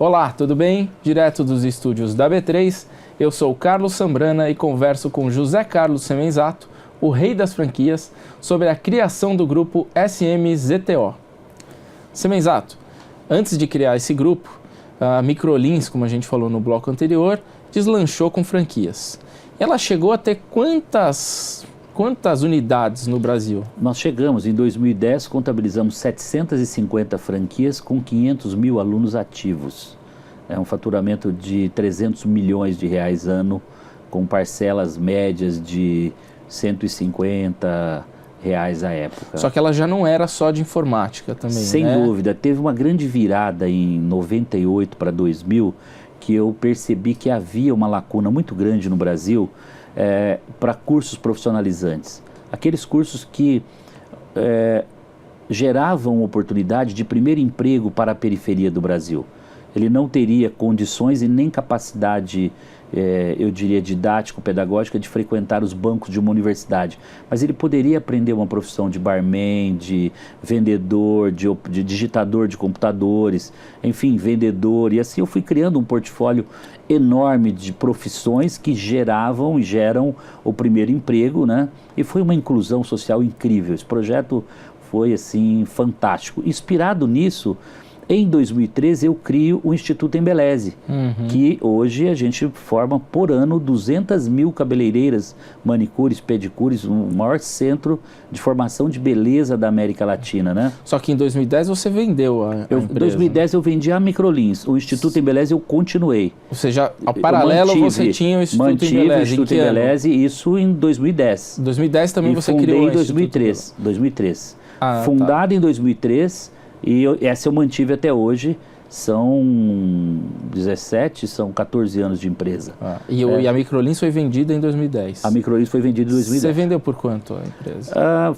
Olá, tudo bem? Direto dos estúdios da B3, eu sou o Carlos Sambrana e converso com José Carlos Semenzato, o rei das franquias, sobre a criação do grupo SMZTO. Semenzato, antes de criar esse grupo, a Microlins, como a gente falou no bloco anterior, deslanchou com franquias. Ela chegou a ter quantas unidades no Brasil? Nós chegamos, em 2010, contabilizamos 750 franquias com 500 mil alunos ativos. É um faturamento de 300 milhões de reais ano, com parcelas médias de 150 reais à época. Só que ela já não era só de informática também, Sem dúvida. Teve uma grande virada em 98 para 2000, que eu percebi que havia uma lacuna muito grande no Brasil para cursos profissionalizantes. Aqueles cursos que geravam oportunidade de primeiro emprego para a periferia do Brasil. Ele não teria condições e nem capacidade, eu diria, didático-pedagógica de frequentar os bancos de uma universidade. Mas ele poderia aprender uma profissão de barman, de vendedor, de digitador de computadores, enfim, vendedor. E assim eu fui criando um portfólio enorme de profissões que geravam e geram o primeiro emprego, né? E foi uma inclusão social incrível. Esse projeto foi, assim, fantástico. Inspirado nisso, em 2013 eu crio o Instituto Embeleze, que hoje a gente forma por ano 200 mil cabeleireiras, manicures, pedicures, o maior centro de formação de beleza da América Latina, né? Só que em 2010 você vendeu a empresa. Em 2010 eu vendi a Microlins, o Instituto Embeleze eu continuei. Ou seja, ao paralelo você tinha o Instituto Embeleze. O Instituto Embeleze, isso em 2010. Em 2010 também você criou em 2003. Fundado em 2003. E essa eu mantive até hoje, são 14 anos de empresa. E a Microlins foi vendida em 2010? A Microlins foi vendida em 2010. Você vendeu por quanto a empresa?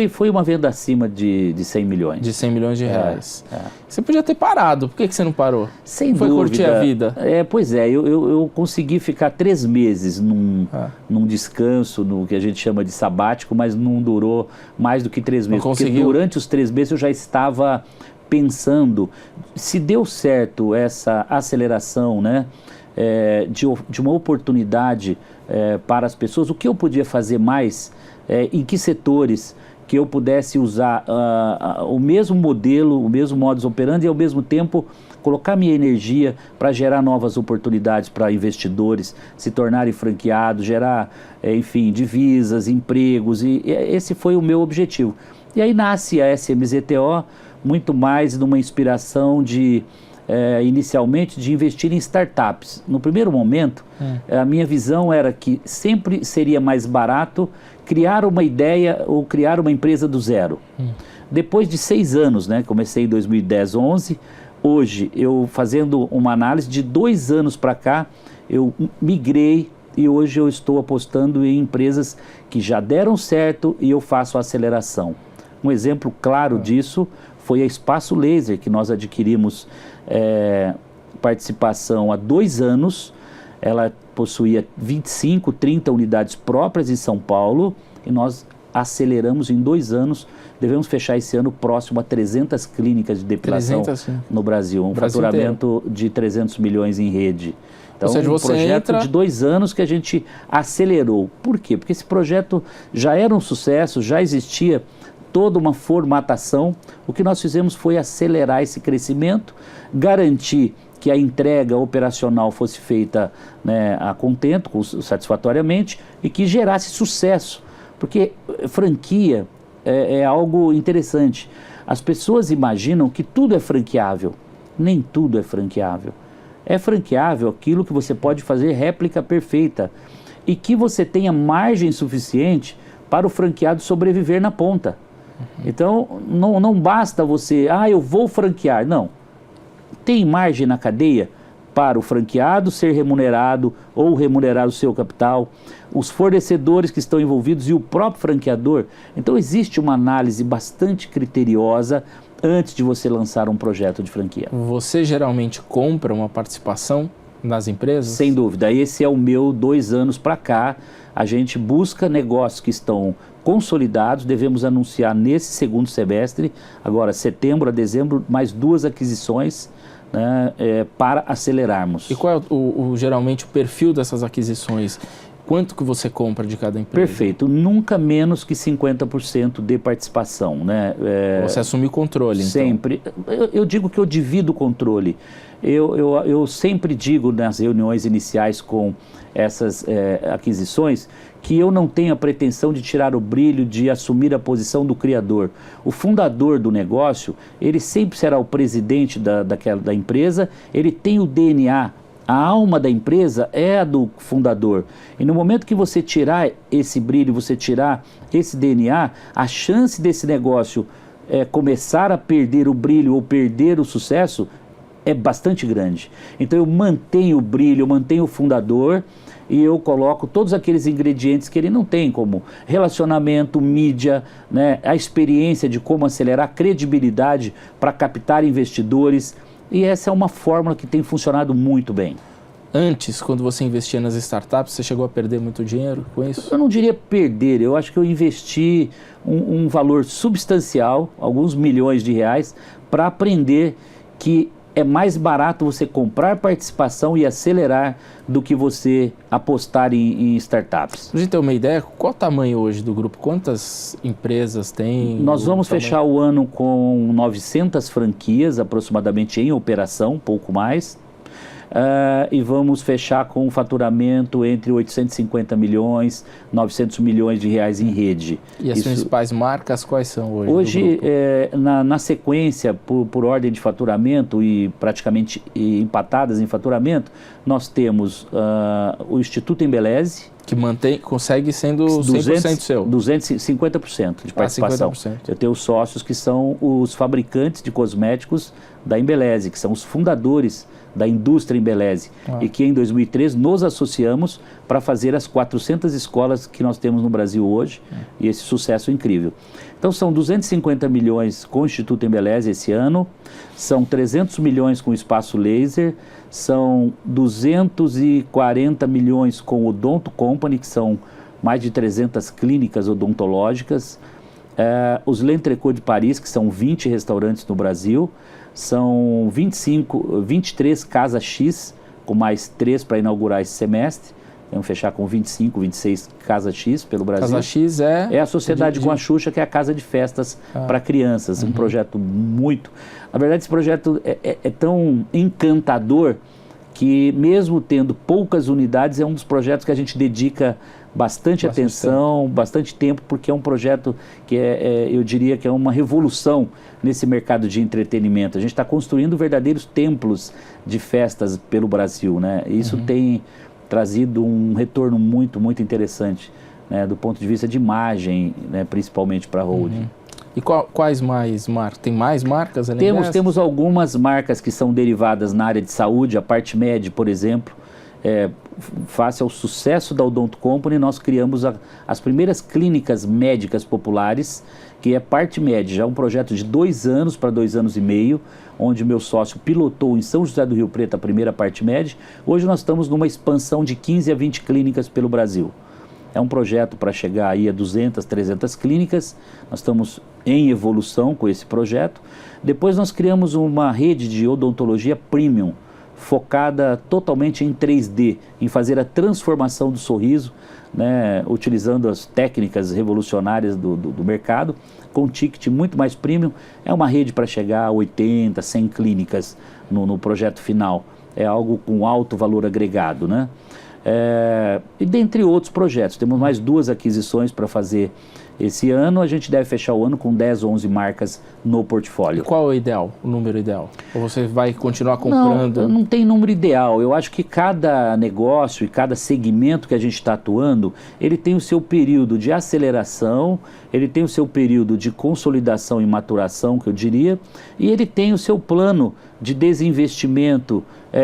Foi uma venda acima de 100 milhões. De 100 milhões de reais. Você podia ter parado, por que você não parou? Sem dúvida. Foi curtir a vida? Pois é, eu consegui ficar 3 meses num descanso, no que a gente chama de sabático, mas não durou mais do que 3 meses. Porque durante os 3 meses eu já estava pensando, se deu certo essa aceleração, né, de uma oportunidade para as pessoas, o que eu podia fazer mais, em que setores que eu pudesse usar o mesmo modelo, o mesmo modus operandi e ao mesmo tempo colocar minha energia para gerar novas oportunidades para investidores, se tornarem franqueados, gerar, enfim, divisas, empregos, e esse foi o meu objetivo. E aí nasce a SMZTO, muito mais numa inspiração inicialmente, de investir em startups. No primeiro momento, a minha visão era que sempre seria mais barato criar uma ideia ou criar uma empresa do zero. Depois de 6 anos, né, comecei em 2010, 11, hoje, eu fazendo uma análise de 2 anos para cá, eu migrei e hoje eu estou apostando em empresas que já deram certo e eu faço a aceleração. Um exemplo claro disso foi a Espaço Laser, que nós adquirimos participação há 2 anos. Ela possuía 25, 30 unidades próprias em São Paulo e nós aceleramos em 2 anos. Devemos fechar esse ano próximo a 300 clínicas de depilação no Brasil. Um faturamento de 300 milhões em rede. Então, um projeto de 2 anos que a gente acelerou. Por quê? Porque esse projeto já era um sucesso, já existia toda uma formatação. O que nós fizemos foi acelerar esse crescimento, garantir que a entrega operacional fosse feita, né, a contento, satisfatoriamente, e que gerasse sucesso. Porque franquia é algo interessante. As pessoas imaginam que tudo é franqueável. Nem tudo é franqueável. É franqueável aquilo que você pode fazer réplica perfeita e que você tenha margem suficiente para o franqueado sobreviver na ponta. Então, não basta você, eu vou franquear. Não. Tem margem na cadeia para o franqueado ser remunerado ou remunerar o seu capital, os fornecedores que estão envolvidos e o próprio franqueador. Então, existe uma análise bastante criteriosa antes de você lançar um projeto de franquia. Você geralmente compra uma participação nas empresas? Sem dúvida. Esse é o meu 2 anos para cá. A gente busca negócios que estão consolidados, devemos anunciar nesse segundo semestre, agora setembro a dezembro, mais 2 aquisições, né, para acelerarmos. E qual é geralmente o perfil dessas aquisições? Quanto que você compra de cada empresa? Perfeito. Nunca menos que 50% de participação, né? Você assume o controle, então? Sempre. Eu digo que eu divido o controle. Eu sempre digo nas reuniões iniciais com essas aquisições que eu não tenho a pretensão de tirar o brilho, de assumir a posição do criador. O fundador do negócio, ele sempre será o presidente da empresa, ele tem o DNA. A alma da empresa é a do fundador. E no momento que você tirar esse brilho, você tirar esse DNA, a chance desse negócio começar a perder o brilho ou perder o sucesso é bastante grande. Então eu mantenho o brilho, eu mantenho o fundador e eu coloco todos aqueles ingredientes que ele não tem, como relacionamento, mídia, né, a experiência de como acelerar, credibilidade para captar investidores. E essa é uma fórmula que tem funcionado muito bem. Antes, quando você investia nas startups, você chegou a perder muito dinheiro com isso? Eu não diria perder, eu acho que eu investi um valor substancial, alguns milhões de reais, para aprender que é mais barato você comprar participação e acelerar do que você apostar em startups. Para a gente ter uma ideia, qual o tamanho hoje do grupo? Quantas empresas tem? Nós vamos fechar o ano com 900 franquias aproximadamente em operação, um pouco mais. E vamos fechar com um faturamento entre 850 milhões, 900 milhões de reais em rede. E as principais marcas quais são hoje? Hoje, na sequência, por ordem de faturamento e praticamente empatadas em faturamento, nós temos o Instituto Embeleze, que consegue sendo 100% seu. 250% de participação. 50%. Eu tenho sócios que são os fabricantes de cosméticos da Embeleze, que são os fundadores da indústria Embeleze, e que em 2003 nos associamos para fazer as 400 escolas que nós temos no Brasil hoje, e esse sucesso incrível. Então são 250 milhões com o Instituto Embeleze esse ano, são 300 milhões com o Espaço Laser, são 240 milhões com o Odonto Company, que são mais de 300 clínicas odontológicas, os L'Entrecôte de Paris, que são 20 restaurantes no Brasil, são 23 Casa X, com mais 3 para inaugurar esse semestre. Vamos fechar com 25, 26 Casa X pelo Brasil. Casa X é a sociedade com a Xuxa, que é a casa de festas para crianças. Um projeto muito... Na verdade, esse projeto é tão encantador que, mesmo tendo poucas unidades, é um dos projetos que a gente dedica bastante atenção, bastante tempo, porque é um projeto que eu diria que é uma revolução nesse mercado de entretenimento. A gente está construindo verdadeiros templos de festas pelo Brasil, né? Isso tem trazido um retorno muito, muito interessante, né, do ponto de vista de imagem, né, principalmente para a holding. E quais mais marcas? Tem mais marcas além dessas? Temos algumas marcas que são derivadas na área de saúde, a PartMed, por exemplo. Face ao sucesso da Odonto Company, nós criamos as primeiras clínicas médicas populares, que é PartMed, já um projeto de 2 anos para 2 anos e meio, onde meu sócio pilotou em São José do Rio Preto a primeira PartMed. Hoje nós estamos numa expansão de 15 a 20 clínicas pelo Brasil. É um projeto para chegar aí a 200, 300 clínicas, nós estamos em evolução com esse projeto. Depois nós criamos uma rede de odontologia premium, focada totalmente em 3D, em fazer a transformação do sorriso, né, utilizando as técnicas revolucionárias do mercado, com um ticket muito mais premium. É uma rede para chegar a 80, 100 clínicas no projeto final. É algo com alto valor agregado, né? E dentre outros projetos, temos mais 2 aquisições para fazer esse ano. A gente deve fechar o ano com 10 ou 11 marcas no portfólio. E qual é o ideal, o número ideal? Ou você vai continuar comprando? Não tem número ideal. Eu acho que cada negócio e cada segmento que a gente está atuando, ele tem o seu período de aceleração, ele tem o seu período de consolidação e maturação, que eu diria, e ele tem o seu plano de desinvestimento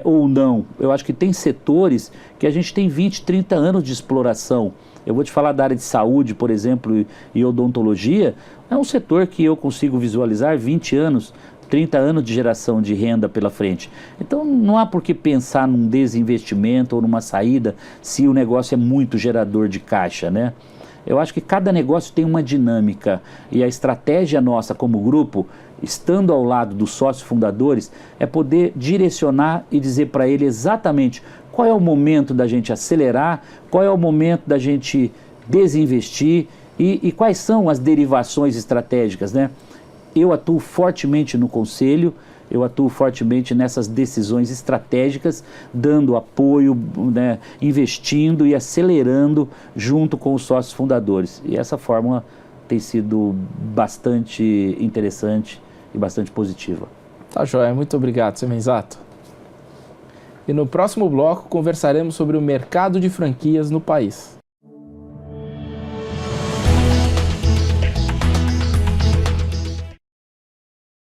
ou não. Eu acho que tem setores que a gente tem 20, 30 anos de exploração. Eu vou te falar da área de saúde, por exemplo, e odontologia. É um setor que eu consigo visualizar 20 anos, 30 anos de geração de renda pela frente. Então não há por que pensar num desinvestimento ou numa saída se o negócio é muito gerador de caixa, né? Eu acho que cada negócio tem uma dinâmica e a estratégia nossa como grupo, estando ao lado dos sócios fundadores, é poder direcionar e dizer para ele exatamente qual é o momento da gente acelerar, qual é o momento da gente desinvestir e quais são as derivações estratégicas, né? Eu atuo fortemente no conselho, eu atuo fortemente nessas decisões estratégicas, dando apoio, né, investindo e acelerando junto com os sócios fundadores. E essa fórmula tem sido bastante interessante e bastante positiva. Tá joia, muito obrigado, Semenzato. E no próximo bloco conversaremos sobre o mercado de franquias no país.